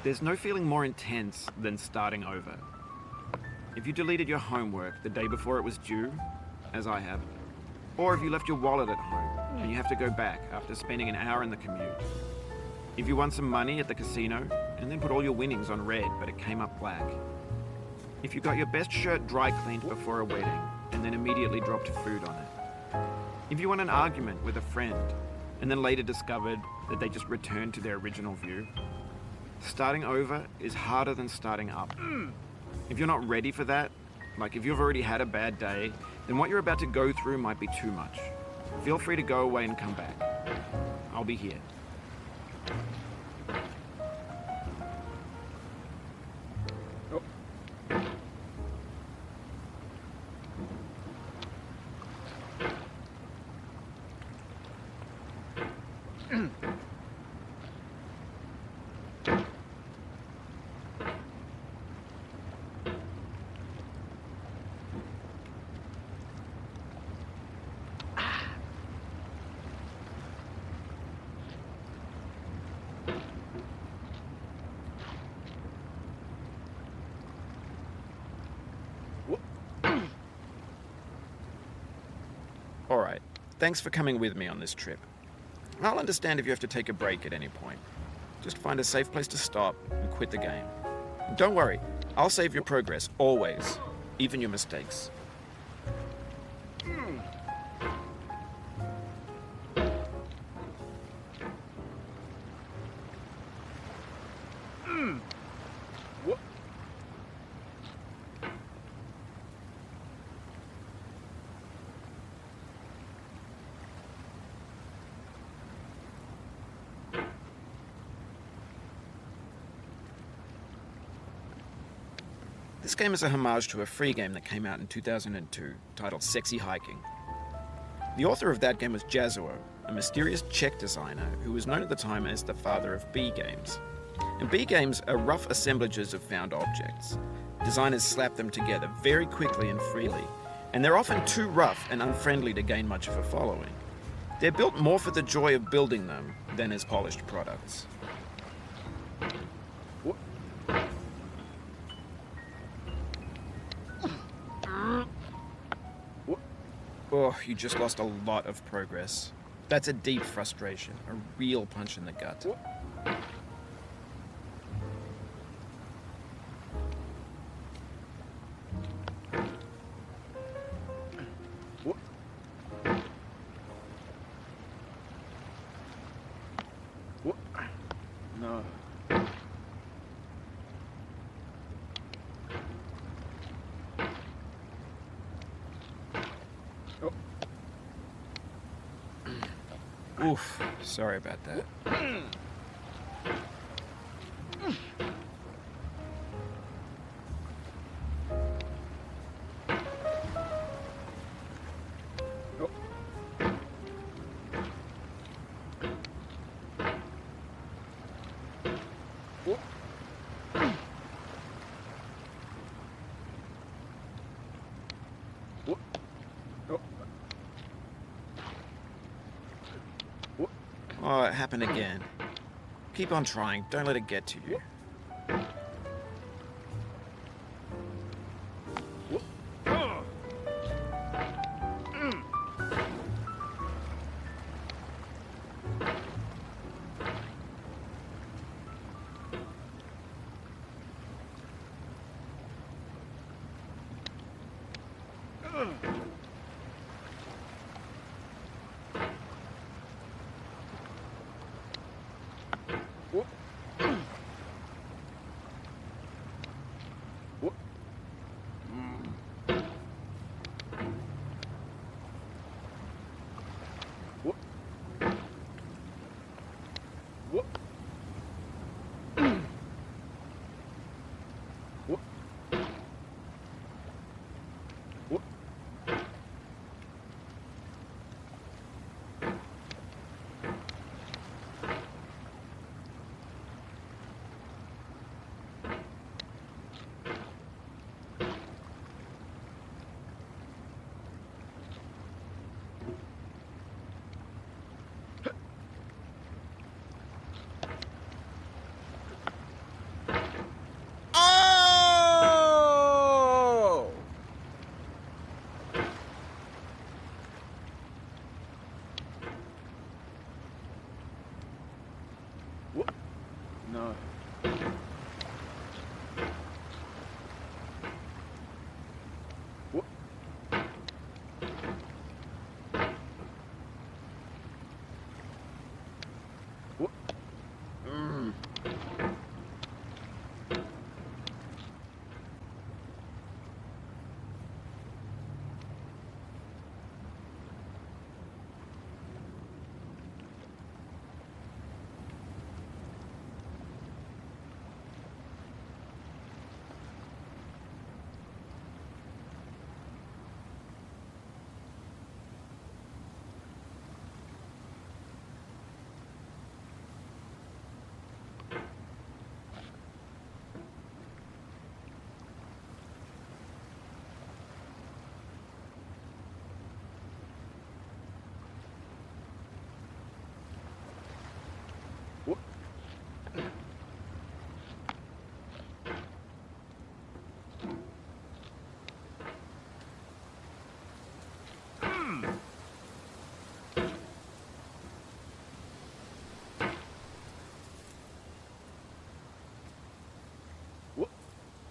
There's no feeling more intense than starting over. If you deleted your homework the day before it was due, as I have, or if you left your wallet at home and you have to go back after spending an hour in the commute. If you won some money at the casino and then put all your winnings on red but it came up black. If you got your best shirt dry cleaned before a wedding and then immediately dropped food on it. If you won an argument with a friend and then later discovered that they just returned to their original view. Starting over is harder than starting up. If you're not ready for that, like if you've already had a bad day, then what you're about to go through might be too much. Feel free to go away and come back. I'll be here. Alright, thanks for coming with me on this trip. I'll understand if you have to take a break at any point. Just find a safe place to stop and quit the game. And don't worry, I'll save your progress, always. Even your mistakes. This game is a homage to a free game that came out in 2002, titled Sexy Hiking. The author of that game was Jazzuo, a mysterious Czech designer who was known at the time as the father of B games. And B games are rough assemblages of found objects. Designers slap them together very quickly and freely, and they're often too rough and unfriendly to gain much of a following. They're built more for the joy of building them than as polished products. Oh, you just lost a lot of progress. That's a deep frustration, a real punch in the gut. No. Oof, sorry about that. Oh, it happened again. Keep on trying, don't let it get to you.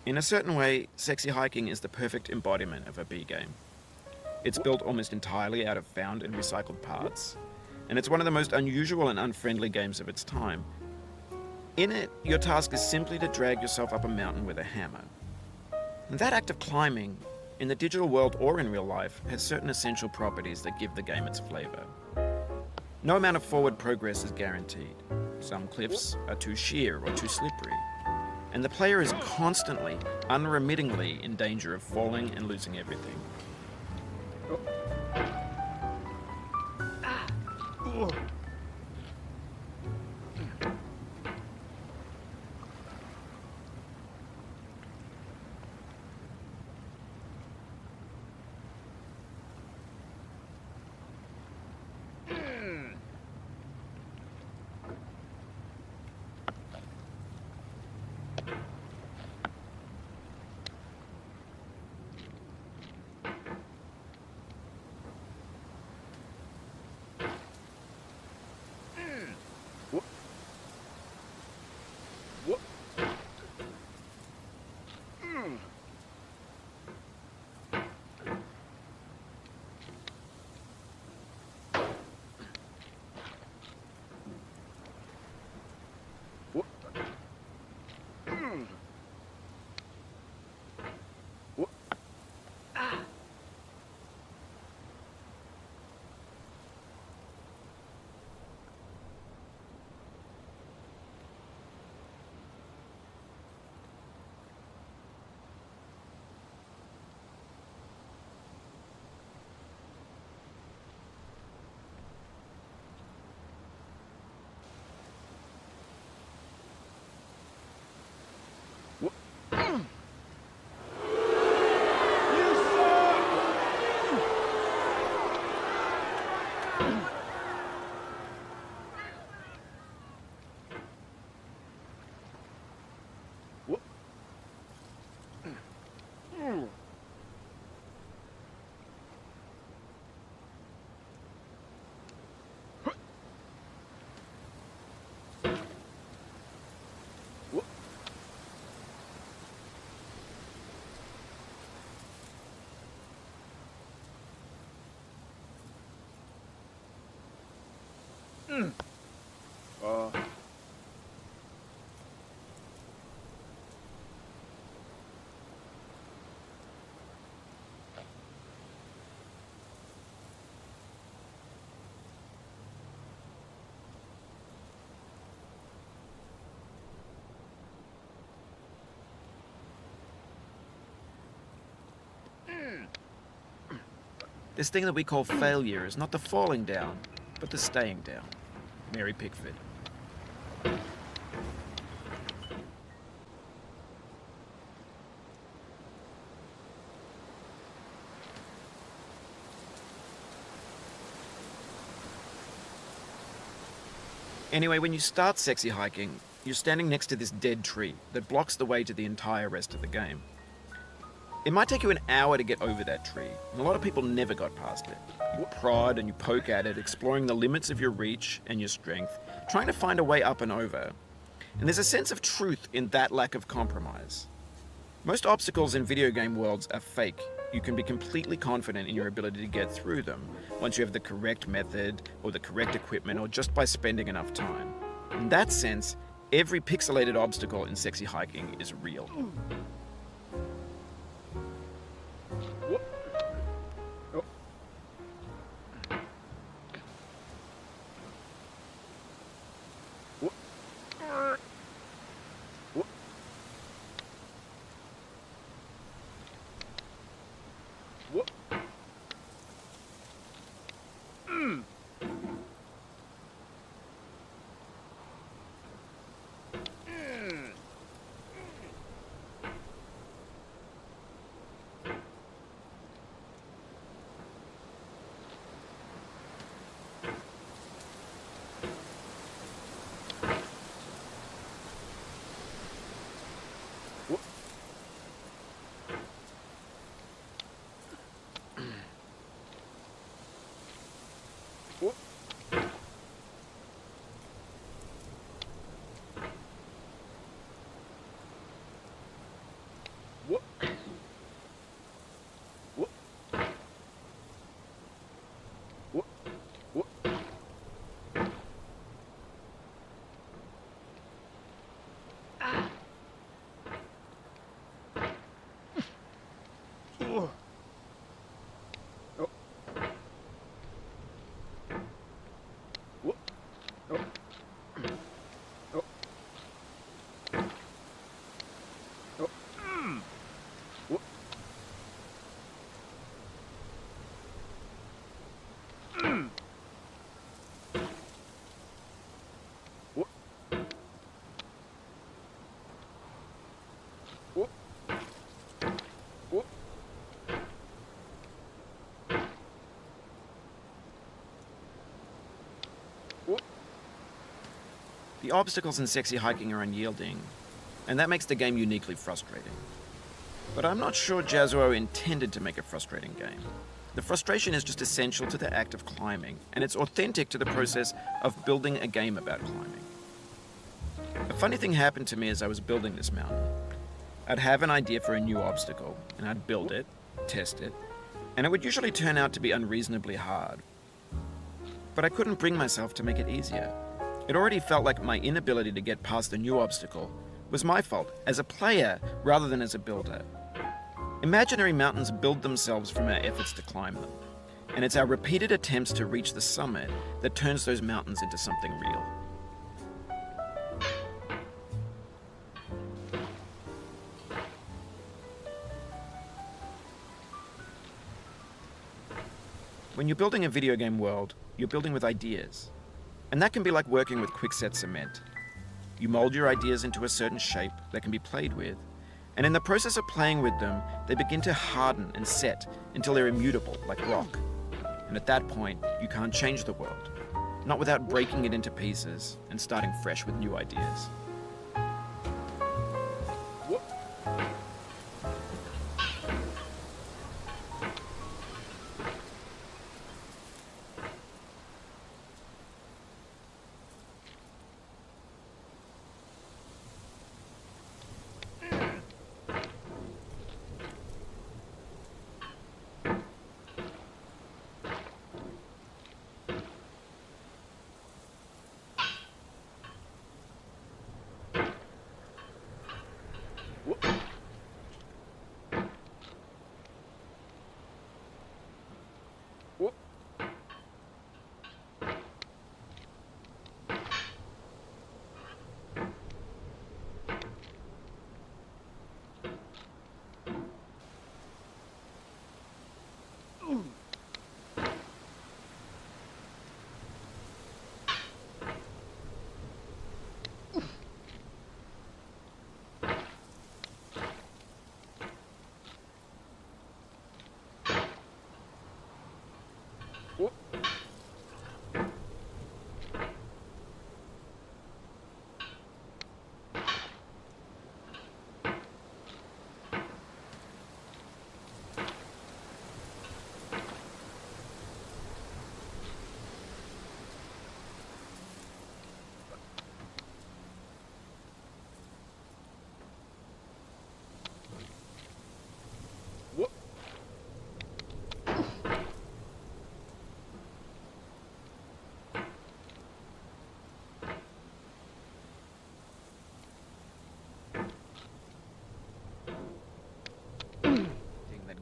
In a certain way, Sexy Hiking is the perfect embodiment of a B game. It's built almost entirely out of found and recycled parts, and it's one of the most unusual and unfriendly games of its time. In it, your task is simply to drag yourself up a mountain with a hammer. And that act of climbing, in the digital world or in real life, has certain essential properties that give the game its flavor. No amount of forward progress is guaranteed. Some cliffs are too sheer or too slippery, and the player is constantly, unremittingly in danger of falling and losing everything. This thing that we call failure is not the falling down, but the staying down. Mary Pickford. Anyway, when you start Sexy Hiking, you're standing next to this dead tree that blocks the way to the entire rest of the game. It might take you an hour to get over that tree, and a lot of people never got past it. You prod and you poke at it, exploring the limits of your reach and your strength, trying to find a way up and over. And there's a sense of truth in that lack of compromise. Most obstacles in video game worlds are fake. You can be completely confident in your ability to get through them once you have the correct method or the correct equipment or just by spending enough time. In that sense, every pixelated obstacle in Sexy Hiking is real. The obstacles in Sexy Hiking are unyielding, and that makes the game uniquely frustrating. But I'm not sure Jazzuo intended to make a frustrating game. The frustration is just essential to the act of climbing, and it's authentic to the process of building a game about climbing. A funny thing happened to me as I was building this mountain. I'd have an idea for a new obstacle, and I'd build it, test it, and it would usually turn out to be unreasonably hard. But I couldn't bring myself to make it easier. It already felt like my inability to get past the new obstacle was my fault as a player rather than as a builder. Imaginary mountains build themselves from our efforts to climb them, and it's our repeated attempts to reach the summit that turns those mountains into something real. When you're building a video game world, you're building with ideas. And that can be like working with quickset cement. You mold your ideas into a certain shape that can be played with, and in the process of playing with them, they begin to harden and set until they're immutable, like rock. And at that point, you can't change the world, not without breaking it into pieces and starting fresh with new ideas.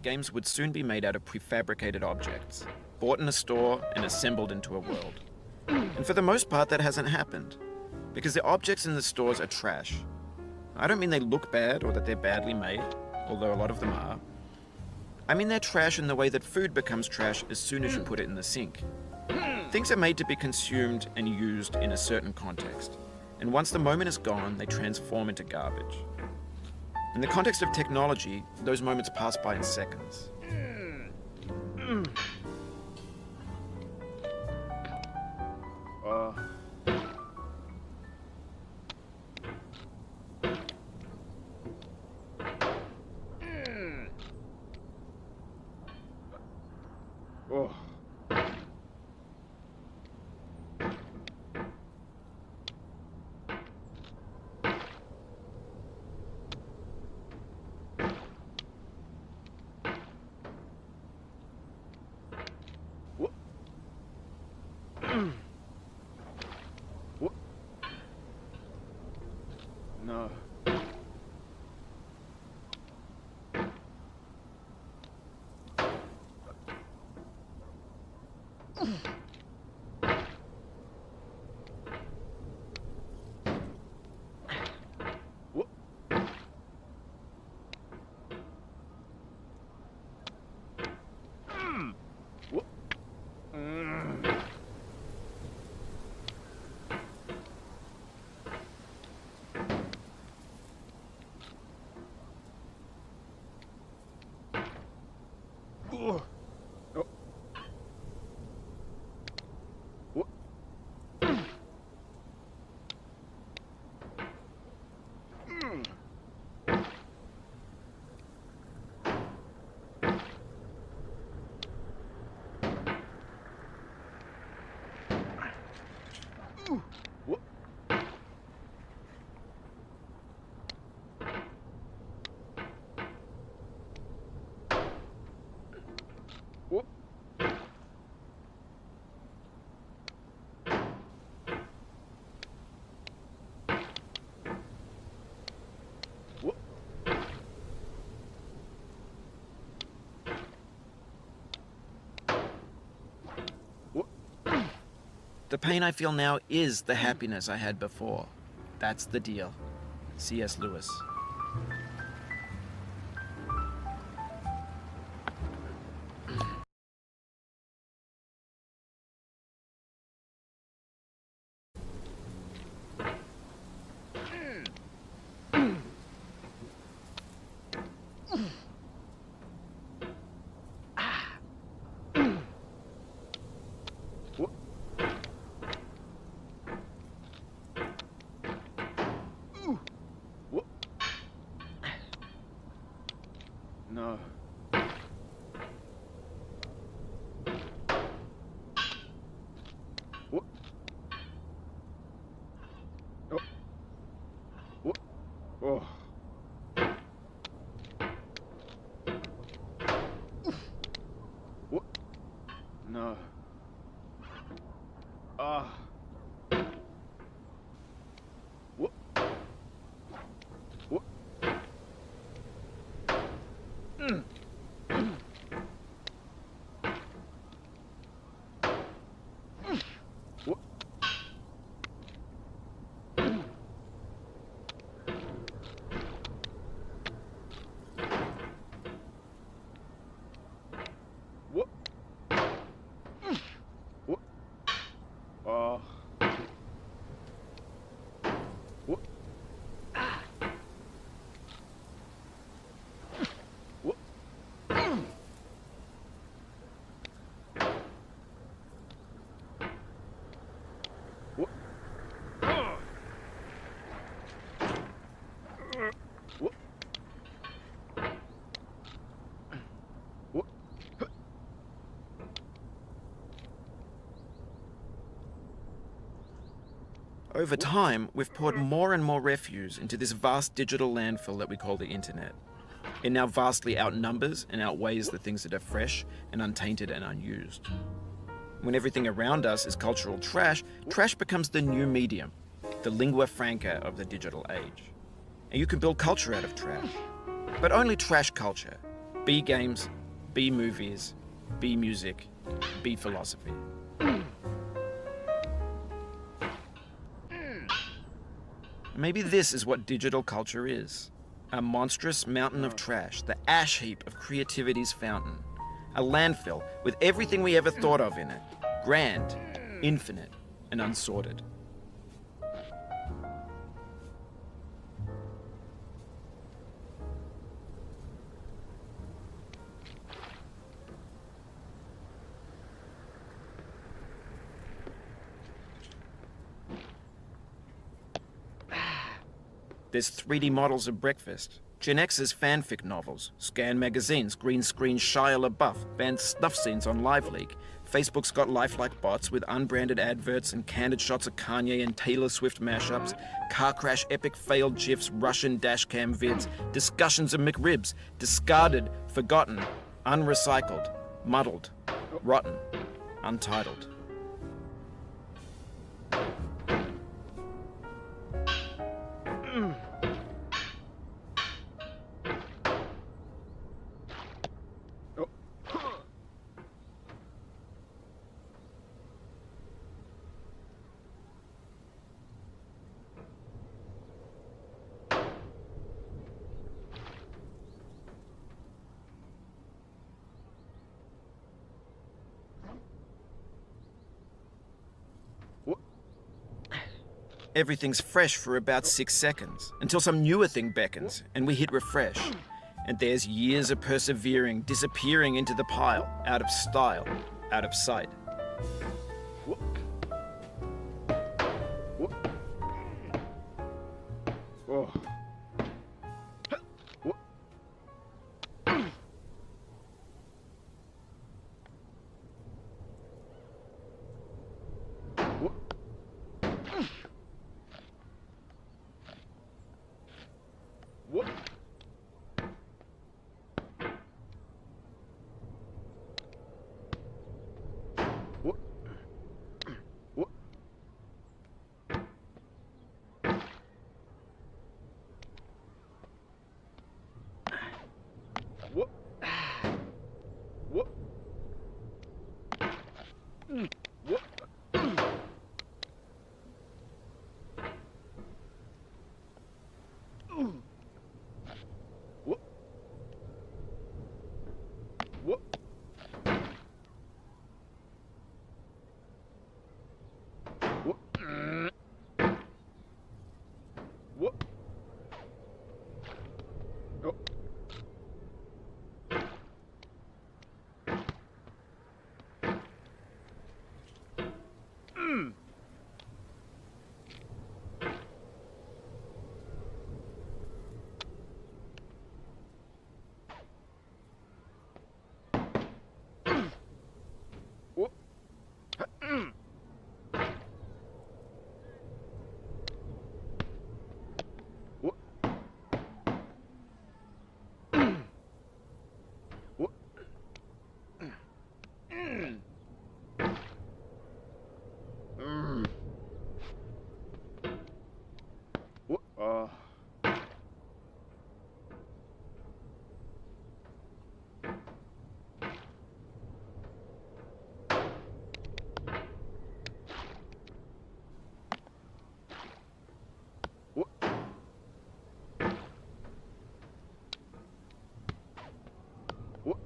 Games would soon be made out of prefabricated objects, bought in a store and assembled into a world. And for the most part, that hasn't happened, because the objects in the stores are trash. I don't mean they look bad or that they're badly made, although a lot of them are. I mean they're trash in the way that food becomes trash as soon as you put it in the sink. Things are made to be consumed and used in a certain context, and once the moment is gone, they transform into garbage. In the context of technology, those moments pass by in seconds. No. What? What? What? The pain I feel now is the happiness I had before. That's the deal. C.S. Lewis. What? What? No. What? Oh. What? Oh. What? No. Ah. What? What? What? What? What? Oh. What? What? What? What? What? Over time, we've poured more and more refuse into this vast digital landfill that we call the internet. It now vastly outnumbers and outweighs the things that are fresh and untainted and unused. When everything around us is cultural trash, trash becomes the new medium, the lingua franca of the digital age. And you can build culture out of trash. But only trash culture. B games, B movies, B music, B philosophy. Maybe this is what digital culture is. A monstrous mountain of trash, the ash heap of creativity's fountain. A landfill with everything we ever thought of in it. Grand, infinite, and unsorted. There's 3D models of breakfast, Gen X's fanfic novels, Scan magazines, green screen Shia LaBeouf, banned snuff scenes on LiveLeak. Facebook's got lifelike bots with unbranded adverts and candid shots of Kanye and Taylor Swift mashups, car crash epic failed GIFs, Russian dashcam vids, discussions of McRibs, discarded, forgotten, unrecycled, muddled, rotten, untitled. Everything's fresh for about 6 seconds, until some newer thing beckons, and we hit refresh. And there's years of persevering disappearing into the pile, out of style, out of sight. What? What? Oh. What? What? What? What? What? What? What? What? Oh. What? What? What? What? What?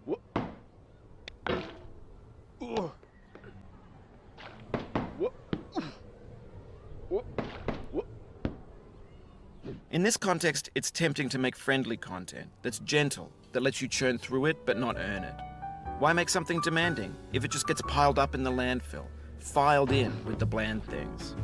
What? What? What? What? What? In this context, it's tempting to make friendly content that's gentle, that lets you churn through it but not earn it. Why make something demanding if it just gets piled up in the landfill, filed in with the bland things?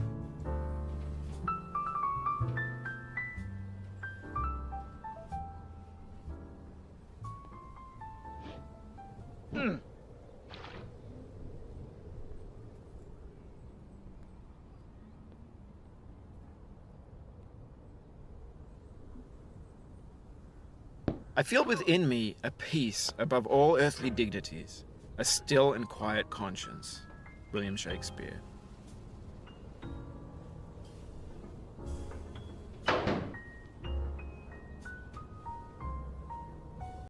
I feel within me a peace above all earthly dignities, a still and quiet conscience. William Shakespeare.